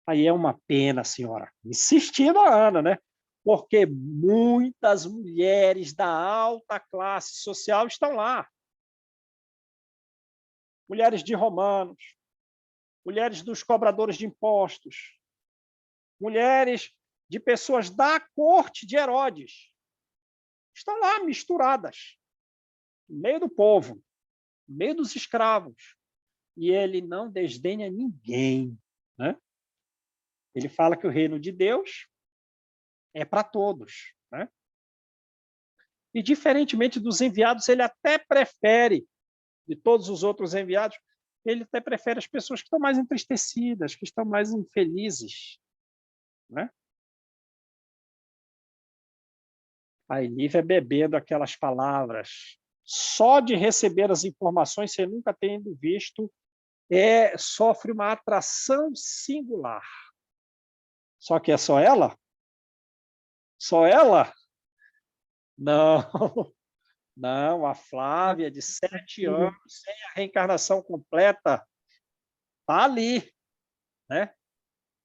Aí é uma pena, senhora, insistindo a Ana, né? Porque muitas mulheres da alta classe social estão lá. Mulheres de romanos, mulheres dos cobradores de impostos, mulheres de pessoas da corte de Herodes. Estão lá misturadas, no meio do povo, no meio dos escravos. E ele não desdenha ninguém, né? Ele fala que o reino de Deus é para todos, né? E, diferentemente dos enviados, ele até prefere, de todos os outros enviados, ele até prefere as pessoas que estão mais entristecidas, que estão mais infelizes, né? A Lívia bebendo aquelas palavras, só de receber as informações, sem nunca tendo visto, sofre uma atração singular. Só que é só ela? Só ela? Não, não, a Flávia, de 7 anos, sem a reencarnação completa, está ali, né?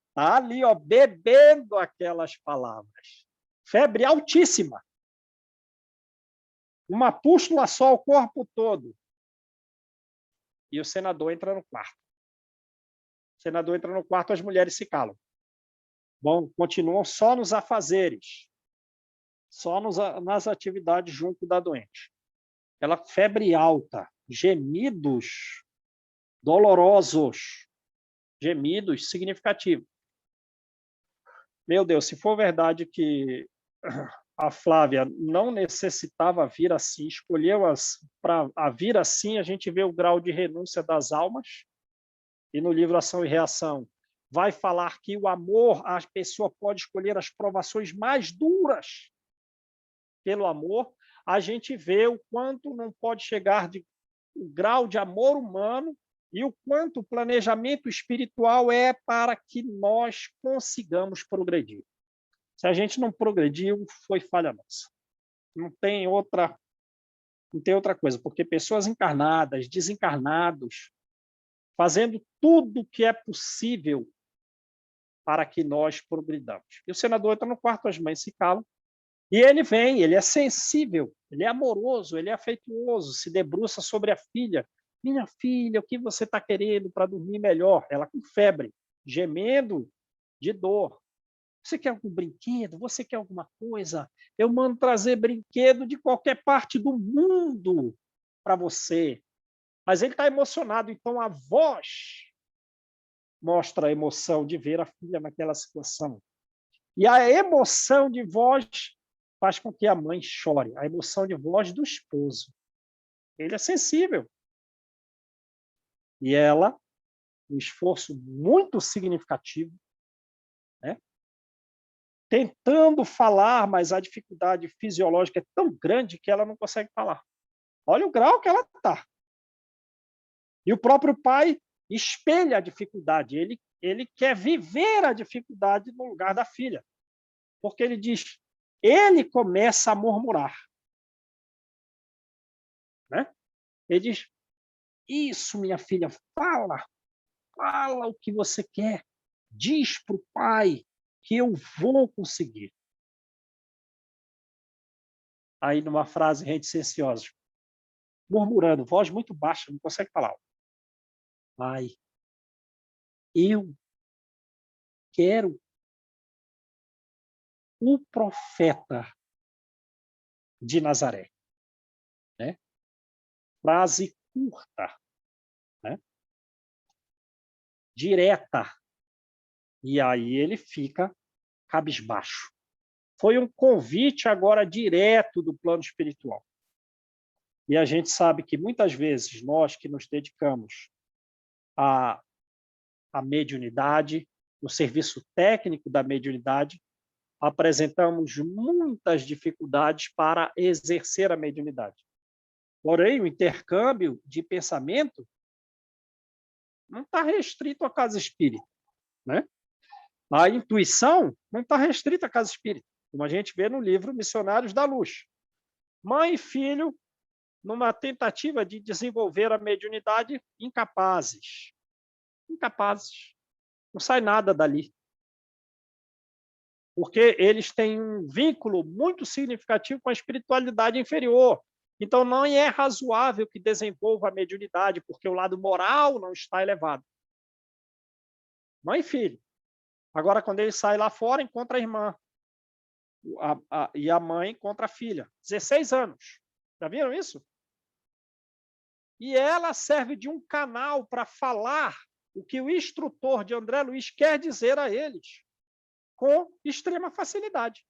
Está ali, ó, bebendo aquelas palavras. Febre altíssima. Uma pústula só, o corpo todo. E o senador entra no quarto. O senador entra no quarto, as mulheres se calam. Bom, continuam só nos afazeres, só nas atividades junto da doente. Ela febre alta, gemidos dolorosos, gemidos significativos. Meu Deus, se for verdade que a Flávia não necessitava vir assim, escolheu para vir assim, a gente vê o grau de renúncia das almas, e no livro Ação e Reação vai falar que o amor, a pessoa pode escolher as provações mais duras pelo amor. A gente vê o quanto não pode chegar o grau de amor humano e o quanto o planejamento espiritual é para que nós consigamos progredir. Se a gente não progrediu, foi falha nossa. Não tem outra coisa, porque pessoas encarnadas, desencarnados, fazendo tudo o que é possível para que nós progridamos. E o senador entra no quarto, as mães se calam, e ele vem, ele é sensível, ele é amoroso, ele é afetuoso, se debruça sobre a filha. Minha filha, o que você está querendo para dormir melhor? Ela com febre, gemendo de dor. Você quer algum brinquedo? Você quer alguma coisa? Eu mando trazer brinquedo de qualquer parte do mundo para você. Mas ele está emocionado, então a voz mostra a emoção de ver a filha naquela situação. E a emoção de voz faz com que a mãe chore, a emoção de voz do esposo. Ele é sensível. E ela, um esforço muito significativo, né? Tentando falar, mas a dificuldade fisiológica é tão grande que ela não consegue falar. Olha o grau que ela está. E o próprio pai espelha a dificuldade, ele quer viver a dificuldade no lugar da filha. Porque ele diz, ele começa a murmurar. Né? Ele diz, isso, minha filha, fala o que você quer, diz para o pai que eu vou conseguir. Aí, numa frase reticênciosa, murmurando, voz muito baixa, não consegue falar. Pai, eu quero o profeta de Nazaré. Né? Frase curta, né? Direta. E aí ele fica cabisbaixo. Foi um convite agora direto do plano espiritual. E a gente sabe que muitas vezes nós que nos dedicamos à mediunidade, no serviço técnico da mediunidade, apresentamos muitas dificuldades para exercer a mediunidade. Porém, o intercâmbio de pensamento não está restrito à casa espírita. Né? A intuição não está restrita à casa espírita, como a gente vê no livro Missionários da Luz. Mãe e filho, numa tentativa de desenvolver a mediunidade, incapazes. Incapazes. Não sai nada dali. Porque eles têm um vínculo muito significativo com a espiritualidade inferior. Então, não é razoável que desenvolva a mediunidade, porque o lado moral não está elevado. Mãe e filho. Agora, quando ele sai lá fora, encontra a irmã. E a mãe encontra a filha. 16 anos. Já viram isso? E ela serve de um canal para falar o que o instrutor de André Luiz quer dizer a eles, com extrema facilidade.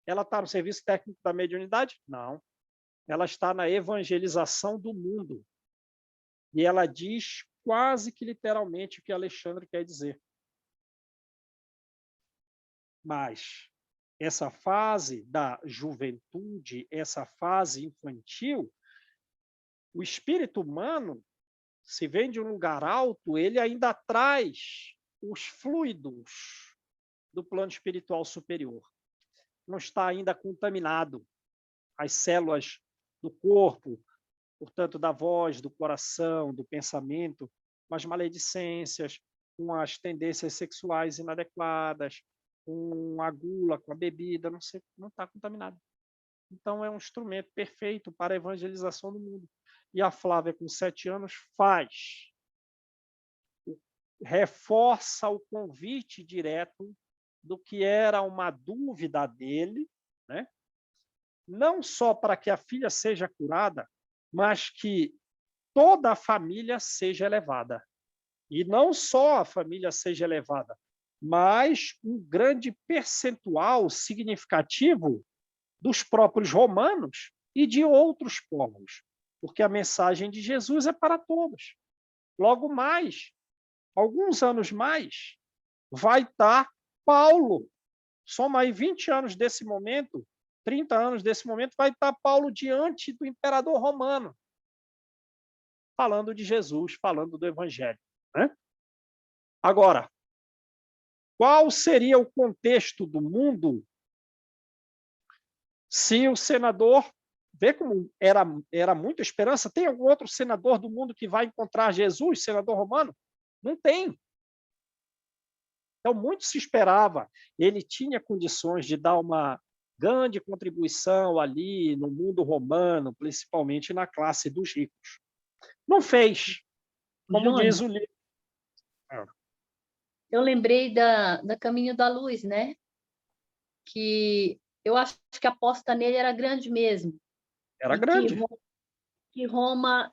Ela está no serviço técnico da mediunidade? Não. Ela está na evangelização do mundo. E ela diz quase que literalmente o que Alexandre quer dizer. Mas essa fase da juventude, essa fase infantil, o espírito humano, se vem de um lugar alto, ele ainda traz os fluidos do plano espiritual superior. Não está ainda contaminado. As células do corpo, portanto, da voz, do coração, do pensamento, com as maledicências, com as tendências sexuais inadequadas, com a gula, com a bebida, não está contaminado. Então, é um instrumento perfeito para a evangelização do mundo. E a Flávia, com 7 anos, reforça o convite direto do que era uma dúvida dele, né? Não só para que a filha seja curada, mas que toda a família seja elevada. E não só a família seja elevada, mas um grande percentual significativo dos próprios romanos e de outros povos, porque a mensagem de Jesus é para todos. Logo mais, alguns anos mais, vai estar Paulo. Soma aí 20 anos desse momento, 30 anos desse momento, vai estar Paulo diante do imperador romano, falando de Jesus, falando do Evangelho. Né? Agora, qual seria o contexto do mundo se o senador, vê como era muita esperança, tem algum outro senador do mundo que vai encontrar Jesus, senador romano? Não tem. Então, muito se esperava. Ele tinha condições de dar uma grande contribuição ali no mundo romano, principalmente na classe dos ricos. Não fez, como
Johnny,
diz o livro.
eu lembrei da Caminho da Luz, né? Que eu acho que a aposta nele era grande mesmo.
Era
E
grande.
que Roma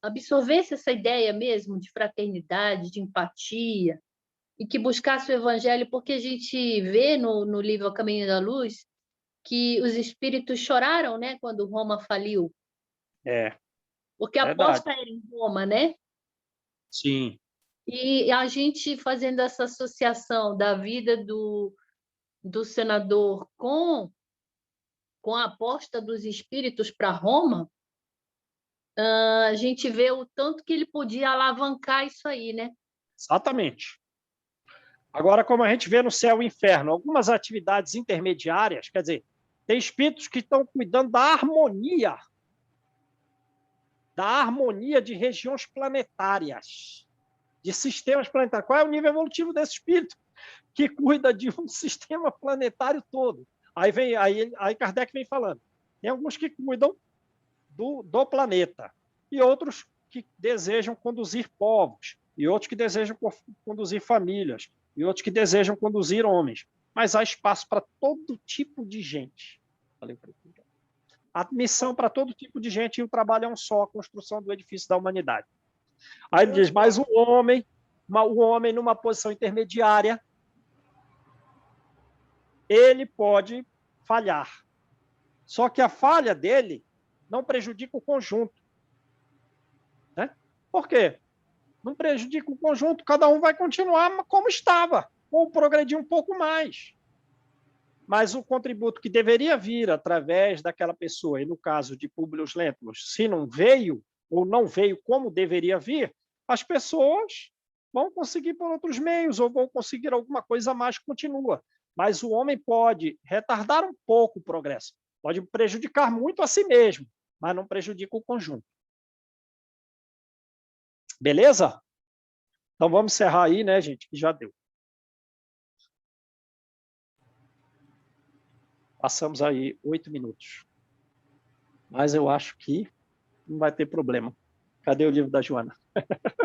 absorvesse essa ideia mesmo de fraternidade, de empatia, e que buscasse o evangelho, porque a gente vê no livro A Caminho da Luz que os espíritos choraram, né, quando Roma faliu,
É,
porque a
verdade.
aposta era em Roma, né?
Sim,
E a gente fazendo essa associação da vida do senador com a aposta dos espíritos para Roma, a gente vê o tanto que ele podia alavancar isso aí, né?
exatamente. Agora, como a gente vê no céu e inferno, algumas atividades intermediárias, quer dizer, tem espíritos que estão cuidando da harmonia de regiões planetárias, de sistemas planetários. Qual é o nível evolutivo desse espírito que cuida de um sistema planetário todo? Aí Kardec vem falando. Tem alguns que cuidam do planeta e outros que desejam conduzir povos, e outros que desejam conduzir famílias, e outros que desejam conduzir homens. Mas há espaço para todo tipo de gente. A missão para todo tipo de gente, e o trabalho é um só, a construção do edifício da humanidade. Aí ele diz, mas o homem numa posição intermediária, ele pode falhar. Só que a falha dele não prejudica o conjunto. Né? Por quê? Não prejudica o conjunto, cada um vai continuar como estava, ou progredir um pouco mais. Mas o contributo que deveria vir através daquela pessoa, e no caso de Públio Lentulus, se não veio, ou não veio como deveria vir, as pessoas vão conseguir por outros meios, ou vão conseguir alguma coisa a mais que continua. Mas o homem pode retardar um pouco o progresso, pode prejudicar muito a si mesmo, mas não prejudica o conjunto. Beleza? Então vamos encerrar aí, né, gente, que já deu. Passamos aí 8 minutos. Mas eu acho que não vai ter problema. Cadê o livro da Joana?